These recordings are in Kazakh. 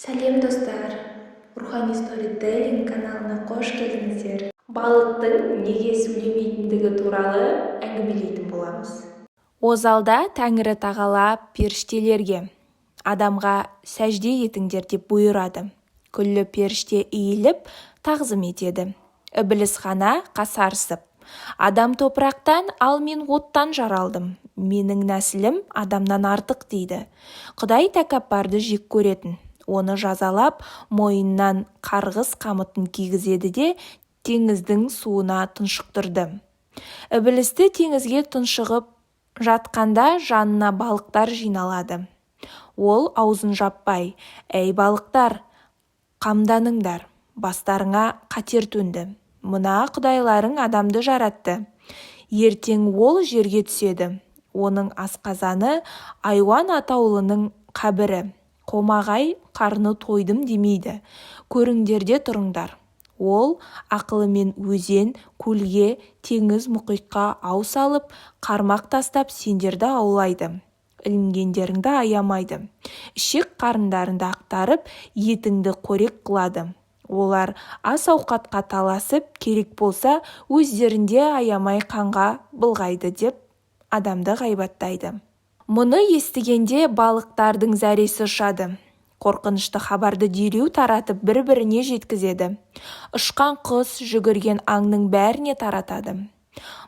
Сәлем достар, Рухани Storytelling каналына қош келдіңіздер. Балықтың неге сөйлемейтіндігі туралы әңгімелейтін боламыз. Озалда Тәңірі Тағала періштелерге, адамға сәжде етіңдер деп бұйырады. Күллі періште иіліп, тағзым етеді. Ібліс хана қасарысып, адам топырақтан, ал мен оттан жаралдым. Менің нәсілім адамнан артық дейді. Құдай тәкаппарды жек көретін. Оны жазалап, мойыннан қарғыс қамытын кигізеді де теңіздің суына тұншықтырды. Іблісті теңізге тұншығып жатқанда жанына балықтар жиналады. Ол аузын жаппай, «Әй балықтар, қамданыңдар, бастарыңа қатер төнді. Мына құдайларың адамды жаратты. Ертең ол жерге түседі. Оның асқазаны айуан атаулының қабірі. Қомағай қарны тойдым демейді. Көріңдер де тұрыңдар. Ол ақылымен өзен, көлге, теңіз, мұхитқа ау салып, қармақ тастап сендерді аулайды. Ілінгендеріңді аямайды. Ішек қарындарыңды ақтарып, етіңді қорек қылады. Олар ас ауқатқа таласып, керек болса, өздерінде аямай қанға былғайды деп адамды ғайбаттайды. Мұны естігенде балықтардың зәресі ұшады. Қорқынышты хабарды дереу таратып бір-біріне жеткізеді. Ұшқан құс, жүгірген аңның бәріне таратады.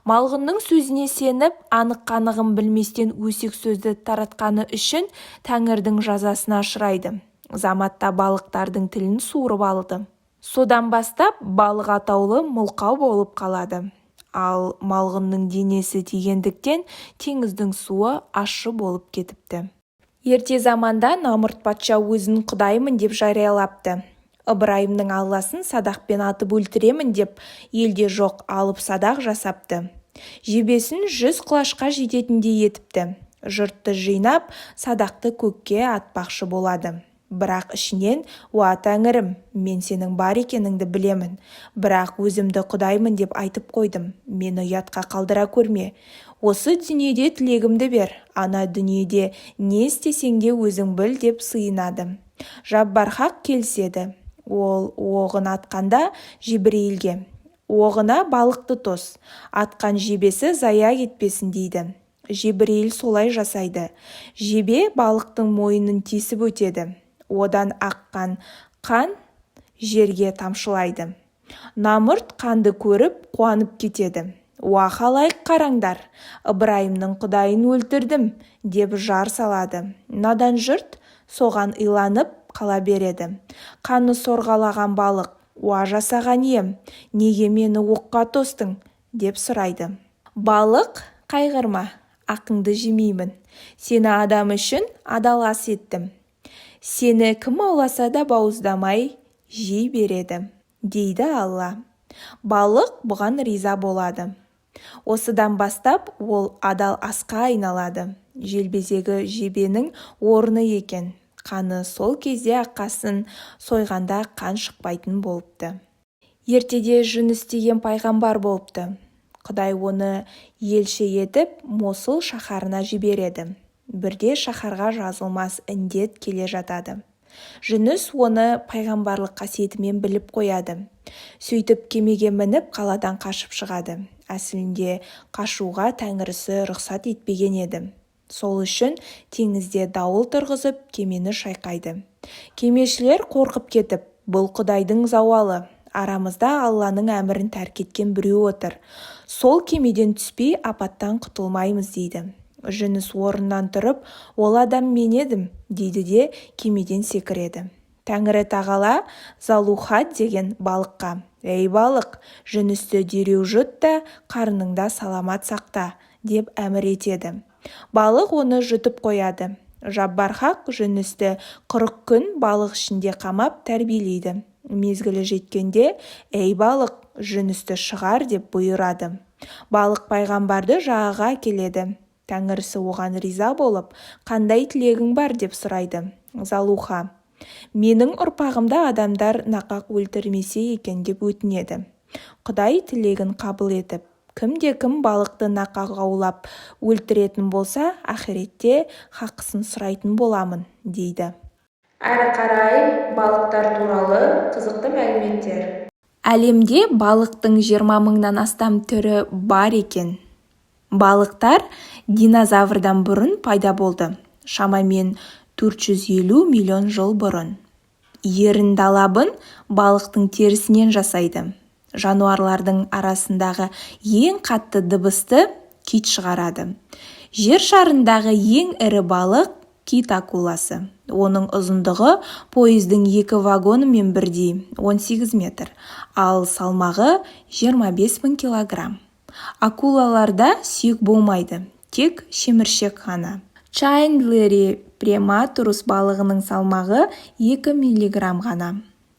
Малғынның сөзіне сеніп, анық-қанығын білместен өсек сөзді таратқаны үшін Тәңірдің жазасына ұшырайды. Заматта балықтардың тілін суырып алды. Содан бастап балық атаулы мылқау болып қалады. Ал малғынның денесі тигендіктен теңіздің суы ащы болып кетіпті. Ерте заманда Намұрт патша өзін құдаймын деп жариялапты. Ыбырайымның алласын садақпен атып өлтіремін деп елде жоқ алып садақ жасапты. Жебесін 100 құлашқа жететіндей етіпті. Жұртты жинап, садақты көкке атпақшы болады. Бірақ ішінен, «Уа Тәңірім, мен сенің бар екеніңді білемін. Бірақ өзімді құдаймын деп айтып қойдым. Мені ұятқа қалдыра көрме. Осы дүниеде тілегімді бер. Ана дүниеде не істесең де өзің біл» деп сыйынады. Жаббархақ келседі. Ол оғын атқанда Жибірейілге, «Оғына балықты тос, атқан жебесі зая кетпесін» дейді. Жибірейіл солай жасайды. Жебе балықтың мойнын тесіп өтеді. Одан аққан қан жерге тамшылайды. Намұрт қанды көріп қуанып кетеді. «Уа халайық қараңдар, Ыбырайымның құдайын өлтірдім» деп жар салады. Надан жұрт соған иланып қала береді. Қаны сорғалаған балық, «Уа жасаған ем, неге мені оққа тостың?» деп сұрайды. Балық, қайғырма, ақыңды жемеймін. Сені адам үшін адалас еттім. Сені кім ауласа да бауыздамай жей береді, дейді Алла. Балық бұған риза болады. Осыдан бастап ол адал асқа айналады. Желбезегі жебенің орны екен. Қаны сол кезде аққасын сойғанда қан шықпайтын болыпты. Ертеде Жүніс деген пайғамбар болыпты. Құдай оны елші етіп Мосул шаһарына жібереді. Бірде шаһарға жазылмас індет келе жатады. Жүніс оны пайғамбарлық қасиетімен біліп қояды. Сөйтіп кемеге мініп қаладан қашып шығады. Әсілінде қашуға Тәңірісі рұқсат етпеген еді. Сол үшін теңізде дауыл тұрғызып кемені шайқайды. Кемешілер қорқып кетіп, «Бұл Құдайдың зауалы. Арамызда Алланың әмірін тәрк еткен біреу отыр. Сол кемеден түспей апаттан құтылмаймыз» дейді. Жүніс орнынан тұрып, «Ол адам мен едім» дейді де кемеден секіреді. Тәңірі Тағала Залухат деген балыққа, «Ей балық, Жүністі дереу жұт та қарныңда саламат сақта» деп әмір етеді. Балық оны жұтып қояды. Жаббархақ Жүністі 40 күн балық ішінде қамап тәрбиелейді. Мезгілі жеткенде, «Ей балық, Жүністі шығар» деп бұйырады. Балық пайғамбарды жағаға келеді. Тәңірісі оған риза болып, «Қандай тілегің бар?» деп сұрайды. Залуха, «Менің ұрпағымда адамдар нақақ өлтірмесе екен» деп өтінеді. Құдай тілегін қабыл етіп, кімде-кім балықты нақақ аулап өлтіретін болса, ақиретте хақысын сұрайтын боламын, дейді. Әрі қарай балықтар туралы қызықты мәліметтер. Әлемде балықтың 20 мыңнан астам түрі бар екен. Балықтар динозаврдан бұрын пайда болды, шамамен 450 миллион жыл бұрын. Ерін далабын балықтың терісінен жасайды. Жануарлардың арасындағы ең қатты дыбысты кит шығарады. Жер шарындағы ең ірі балық кит акуласы. Оның ұзындығы пойыздың 2 вагонымен бірдей 18 метр, ал салмағы 25 000 килограмм. Акулаларда сүйек болмайды, тек шеміршек ғана. Чайндлери прематурус балығының салмағы 2 миллиграмм ғана.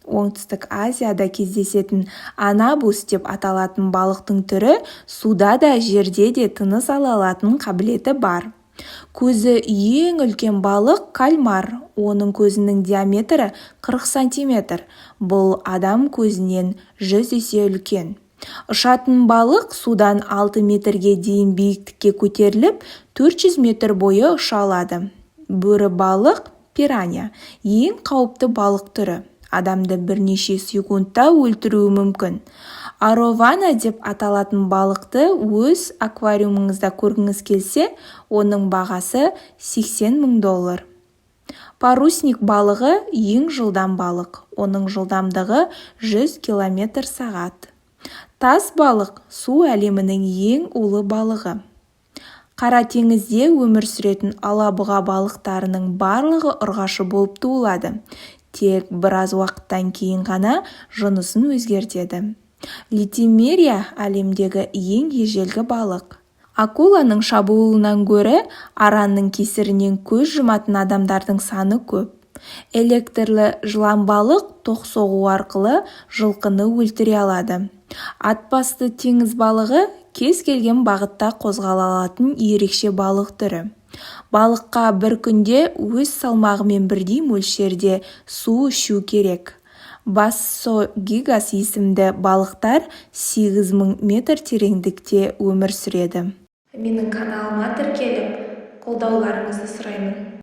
Оңтүстік Азияда кездесетін анабус деп аталатын балықтың түрі суда да жерде де тыныс ала алатын қабілеті бар. Көзі ең үлкен балық кальмар, оның көзінің диаметрі 40 сантиметр. Бұл адам көзінен 100 есе үлкен. Ұшатын балық судан 6 метрге дейін биіктікке көтеріліп, 400 метр бойы ұша алады. Бөрі балық пиранья, ең қауіпті балық түрі. Адамды бірнеше секундта өлтіруі мүмкін. Арована деп аталатын балықты өз аквариумыңызда көргіңіз келсе, оның бағасы $80 000. Парусник балығы ең жылдам балық. Оның жылдамдығы 100 км/сағат. Тас балық су әлемінің ең улы балығы. Қара теңізде өмір сүретін алабұға балықтарының барлығы ұрғашы болып туылады. Тек біраз уақыттан кейін ғана жынысын өзгертеді. Литимерия әлемдегі ең ежелгі балық. Акуланың шабуылынан гөрі аранның кесірінен көз жұматын адамдардың саны көп. Электрлі жыланбалық тоқ соғу арқылы жылқыны өлтіре алады. Атбасты теңіз балығы кез келген бағытта қозғала алатын ерекше балық түрі. Балыққа бір күнде өз салмағымен бірдей мөлшерде су ішу керек. Бассо гигас есімді балықтар 8000 метр тереңдікте өмір сүреді. Менің каналыма тіркеліп, қолдауларыңызды сұраймын.